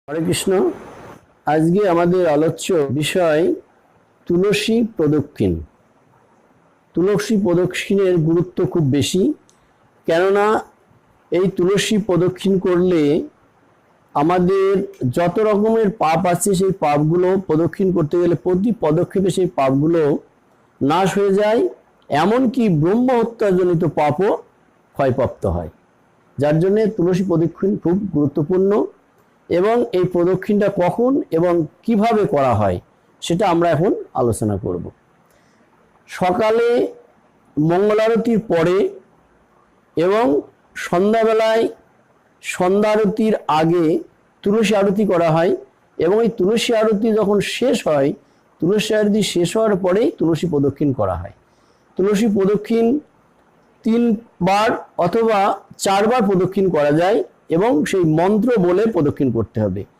হরে কৃষ্ণ। আজকে আমাদের আলোচ্য বিষয় তুলসী প্রদক্ষিণ। তুলসী প্রদক্ষিণের গুরুত্ব খুব বেশি, কেননা এই তুলসী প্রদক্ষিণ করলে আমাদের যত রকমের পাপ আছে সেই পাপগুলো প্রদক্ষিণ করতে গেলে প্রতি পদক্ষেপে সেই পাপগুলো নাশ হয়ে যায়, এমনকি ব্রহ্ম হত্যাজনিত পাপও ক্ষয়প্রাপ্ত হয়। যার জন্যে তুলসী প্রদক্ষিণ খুব গুরুত্বপূর্ণ এবং এই প্রদক্ষিণটা কখন এবং কিভাবে করা হয় সেটা আমরা এখন আলোচনা করব। সকালে মঙ্গলারতির পরে এবং সন্ধ্যাবেলায় সন্ধ্যা আরতির আগে তুলসী আরতি করা হয় এবং এই তুলসী আরতি যখন শেষ হয়, তুলসী আরতি শেষ হওয়ার পরেই তুলসী প্রদক্ষিণ করা হয়। তুলসী প্রদক্ষিণ 3 বার অথবা 4 বার প্রদক্ষিণ করা যায় এবং সেই মন্ত্র বলে প্রদক্ষিণ করতে হবে।